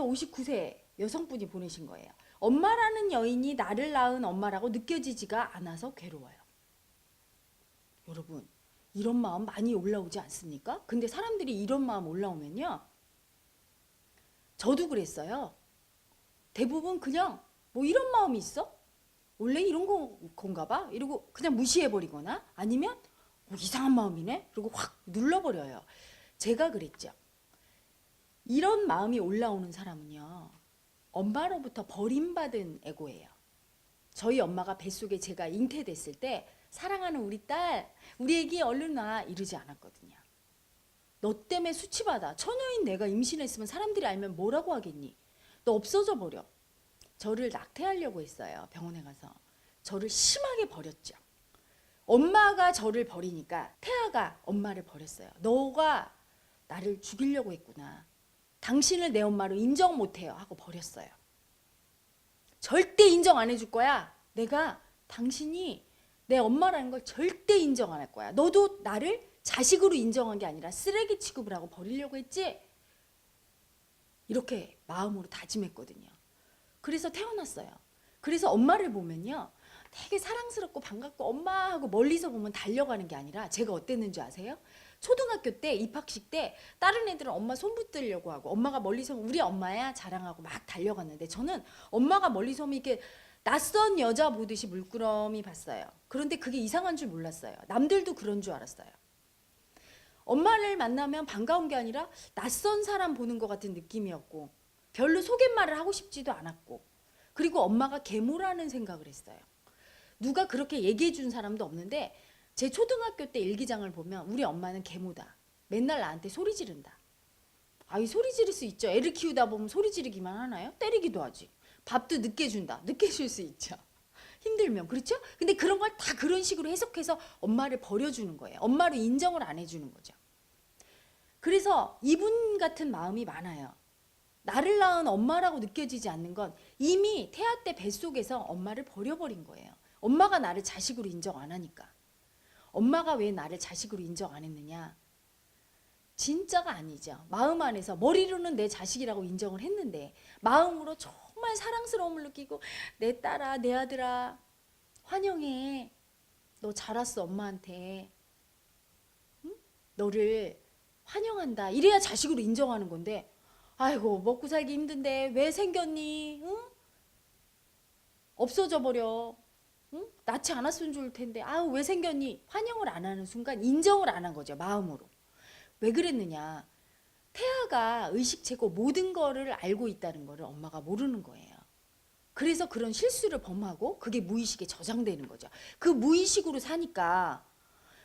52세에서 59세 여성분이 보내신 거예요. 엄마라는 여인이 나를 낳은 엄마라고 느껴지지가 않아서 괴로워요. 여러분, 이런 마음 많이 올라오지 않습니까? 근데 사람들이 이런 마음 올라오면요, 저도 그랬어요. 대부분 그냥 뭐 이런 마음이 있어? 원래 이런 건가 봐? 이러고 그냥 무시해버리거나 아니면 뭐 이상한 마음이네? 그리고 확 눌러버려요. 제가 그랬죠. 이런 마음이 올라오는 사람은요, 엄마로부터 버림받은 에고예요. 저희 엄마가 뱃속에 제가 잉태됐을 때 사랑하는 우리 딸, 우리 애기 얼른 와 이러지 않았거든요. 너 때문에 수치받아. 처녀인 내가 임신했으면 사람들이 알면 뭐라고 하겠니? 너 없어져 버려. 저를 낙태하려고 했어요. 병원에 가서. 저를 심하게 버렸죠. 엄마가 저를 버리니까 태아가 엄마를 버렸어요. 너가 나를 죽이려고 했구나. 당신을 내 엄마로 인정 못해요 하고 버렸어요. 절대 인정 안 해줄 거야. 내가 당신이 내 엄마라는 걸 절대 인정 안 할 거야. 너도 나를 자식으로 인정한 게 아니라 쓰레기 취급을 하고 버리려고 했지? 이렇게 마음으로 다짐했거든요. 그래서 태어났어요. 그래서 엄마를 보면요, 되게 사랑스럽고 반갑고 엄마 하고 멀리서 보면 달려가는 게 아니라 제가 어땠는지 아세요? 초등학교 때 입학식 때 다른 애들은 엄마 손 붙들려고 하고 엄마가 멀리서 오면 우리 엄마야 자랑하고 막 달려갔는데 저는 엄마가 멀리서 오면 이렇게 낯선 여자 보듯이 물끄러미 봤어요. 그런데 그게 이상한 줄 몰랐어요. 남들도 그런 줄 알았어요. 엄마를 만나면 반가운 게 아니라 낯선 사람 보는 것 같은 느낌이었고 별로 소개말을 하고 싶지도 않았고 그리고 엄마가 계모라는 생각을 했어요. 누가 그렇게 얘기해 준 사람도 없는데 제 초등학교 때 일기장을 보면 우리 엄마는 계모다. 맨날 나한테 소리 지른다. 아이 소리 지를 수 있죠. 애를 키우다 보면 소리 지르기만 하나요? 때리기도 하지. 밥도 늦게 준다. 늦게 줄 수 있죠. 힘들면 그렇죠? 근데 그런 걸 다 그런 식으로 해석해서 엄마를 버려주는 거예요. 엄마로 인정을 안 해주는 거죠. 그래서 이분 같은 마음이 많아요. 나를 낳은 엄마라고 느껴지지 않는 건 이미 태아 때 뱃속에서 엄마를 버려버린 거예요. 엄마가 나를 자식으로 인정 안 하니까. 엄마가 왜 나를 자식으로 인정 안 했느냐? 진짜가 아니죠. 마음 안에서 머리로는 내 자식이라고 인정을 했는데 마음으로 정말 사랑스러움을 느끼고 내 딸아 내 아들아 환영해. 너 자랐어 엄마한테. 응? 너를 환영한다. 이래야 자식으로 인정하는 건데 아이고 먹고 살기 힘든데 왜 생겼니? 응? 없어져 버려. 응? 낳지 않았으면 좋을 텐데 아우 왜 생겼니? 환영을 안 하는 순간 인정을 안 한 거죠. 마음으로. 왜 그랬느냐? 태아가 의식체고 모든 거를 알고 있다는 거를 엄마가 모르는 거예요. 그래서 그런 실수를 범하고 그게 무의식에 저장되는 거죠. 그 무의식으로 사니까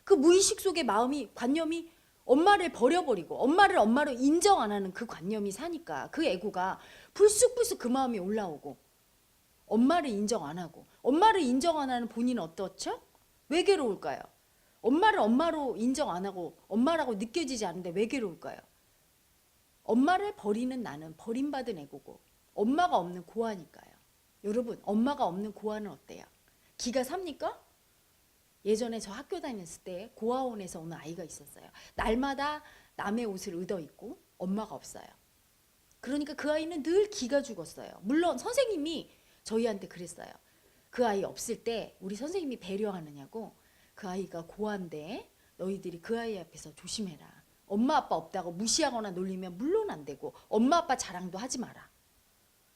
그 무의식 속의 마음이 관념이 엄마를 버려버리고 엄마를 엄마로 인정 안 하는 그 관념이 사니까 그 애고가 불쑥불쑥 그 마음이 올라오고 엄마를 인정 안 하고 엄마를 인정 안 하는 본인은 어떻죠? 왜 괴로울까요? 엄마를 엄마로 인정 안 하고 엄마라고 느껴지지 않는데 왜 괴로울까요? 엄마를 버리는 나는 버림받은 애고고 엄마가 없는 고아니까요. 여러분 엄마가 없는 고아는 어때요? 기가 삽니까? 예전에 저 학교 다녔을 때 고아원에서 오는 아이가 있었어요. 날마다 남의 옷을 얻어 입고 엄마가 없어요. 그러니까 그 아이는 늘 기가 죽었어요. 물론 선생님이 저희한테 그랬어요. 그 아이 없을 때 우리 선생님이 배려하느냐고 그 아이가 고아인데 너희들이 그 아이 앞에서 조심해라. 엄마 아빠 없다고 무시하거나 놀리면 물론 안 되고 엄마 아빠 자랑도 하지 마라.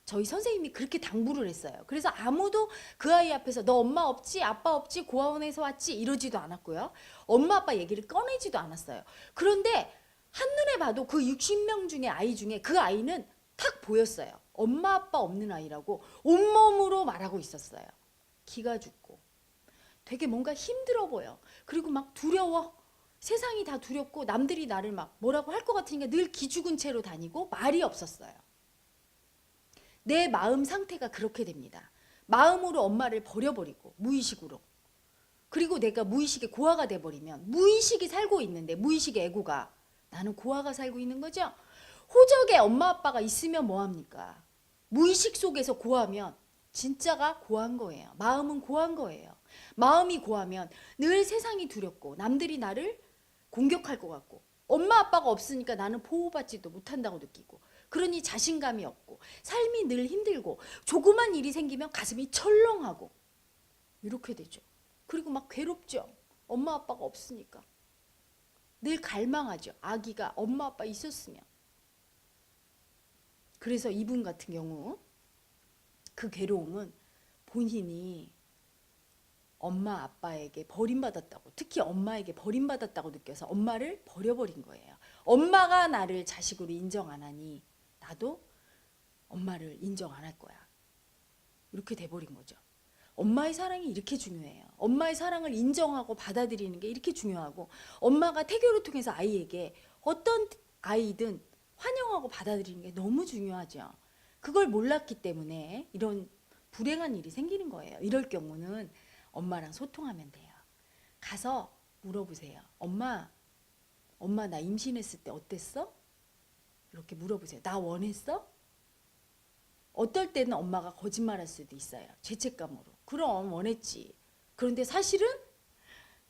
저희 선생님이 그렇게 당부를 했어요. 그래서 아무도 그 아이 앞에서 너 엄마 없지? 아빠 없지? 고아원에서 왔지? 이러지도 않았고요. 엄마 아빠 얘기를 꺼내지도 않았어요. 그런데 한눈에 봐도 그 60명 중에 아이 중에 그 아이는 탁 보였어요. 엄마 아빠 없는 아이라고 온몸으로 말하고 있었어요. 기가 죽고 되게 뭔가 힘들어 보여. 그리고 막 두려워. 세상이 다 두렵고 남들이 나를 막 뭐라고 할 것 같으니까 늘 기죽은 채로 다니고 말이 없었어요. 내 마음 상태가 그렇게 됩니다. 마음으로 엄마를 버려버리고 무의식으로. 그리고 내가 무의식의 고아가 돼버리면 무의식이 살고 있는데 무의식의 애고가 나는 고아가 살고 있는 거죠. 호적에 엄마 아빠가 있으면 뭐합니까? 무의식 속에서 고아면 진짜가 고아인 거예요. 마음은 고아인 거예요. 마음이 고아면 늘 세상이 두렵고 남들이 나를 공격할 것 같고 엄마 아빠가 없으니까 나는 보호받지도 못한다고 느끼고 그러니 자신감이 없고 삶이 늘 힘들고 조그만 일이 생기면 가슴이 철렁하고 이렇게 되죠. 그리고 막 괴롭죠. 엄마 아빠가 없으니까. 늘 갈망하죠. 아기가 엄마 아빠 있었으면. 그래서 이분 같은 경우 그 괴로움은 본인이 엄마 아빠에게 버림받았다고, 특히 엄마에게 버림받았다고 느껴서 엄마를 버려버린 거예요. 엄마가 나를 자식으로 인정 안 하니 나도 엄마를 인정 안 할 거야. 이렇게 돼버린 거죠. 엄마의 사랑이 이렇게 중요해요. 엄마의 사랑을 인정하고 받아들이는 게 이렇게 중요하고, 엄마가 태교를 통해서 아이에게 어떤 아이든 환영하고 받아들이는 게 너무 중요하죠. 그걸 몰랐기 때문에 이런 불행한 일이 생기는 거예요. 이럴 경우는 엄마랑 소통하면 돼요. 가서 물어보세요. 엄마 나 임신했을 때 어땠어? 이렇게 물어보세요. 나 원했어? 어떨 때는 엄마가 거짓말할 수도 있어요. 죄책감으로. 그럼 원했지. 그런데 사실은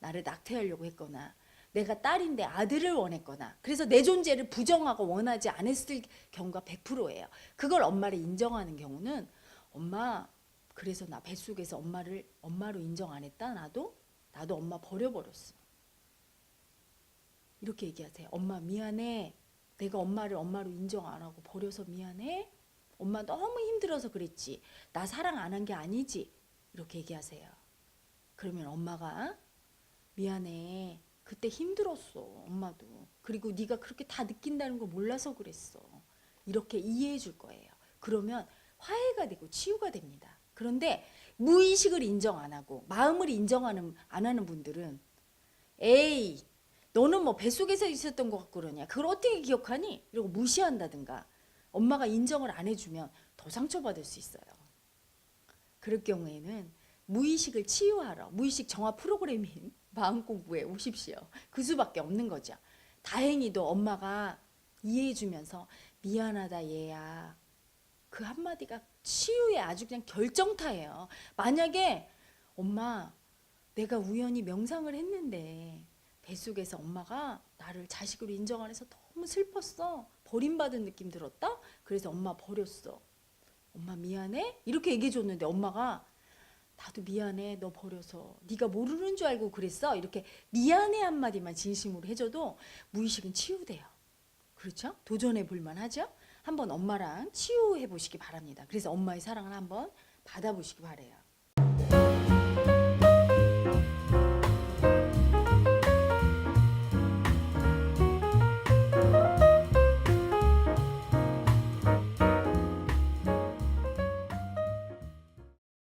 나를 낙태하려고 했거나 내가 딸인데 아들을 원했거나 그래서 내 존재를 부정하고 원하지 않았을 경우가 100%예요. 그걸 엄마를 인정하는 경우는 엄마 그래서 나 뱃속에서 엄마를 엄마로 인정 안 했다. 나도 엄마 버려버렸어. 이렇게 얘기하세요. 엄마 미안해. 내가 엄마를 엄마로 인정 안 하고 버려서 미안해. 엄마 너무 힘들어서 그랬지. 나 사랑 안 한 게 아니지. 이렇게 얘기하세요. 그러면 엄마가 미안해. 그때 힘들었어. 엄마도. 그리고 네가 그렇게 다 느낀다는 거 몰라서 그랬어. 이렇게 이해해 줄 거예요. 그러면 화해가 되고 치유가 됩니다. 그런데 무의식을 인정 안 하고 마음을 인정 안 하는 분들은 에이 너는 뭐 뱃속에서 있었던 것 같고 그러냐. 그걸 어떻게 기억하니? 이러고 무시한다든가 엄마가 인정을 안 해주면 더 상처받을 수 있어요. 그럴 경우에는 무의식을 치유하러 무의식 정화 프로그램인 마음 공부에 오십시오. 그 수밖에 없는 거죠. 다행히도 엄마가 이해해주면서 미안하다 얘야. 그 한마디가 치유의 아주 그냥 결정타예요. 만약에 엄마 내가 우연히 명상을 했는데 뱃속에서 엄마가 나를 자식으로 인정 안 해서 너무 슬펐어. 버림받은 느낌 들었다? 그래서 엄마 버렸어. 엄마 미안해? 이렇게 얘기해 줬는데 엄마가 나도 미안해 너 버려서 네가 모르는 줄 알고 그랬어. 이렇게 미안해 한마디만 진심으로 해줘도 무의식은 치유돼요. 그렇죠? 도전해 볼 만하죠? 한번 엄마랑 치유해 보시기 바랍니다. 그래서 엄마의 사랑을 한번 받아보시기 바래요.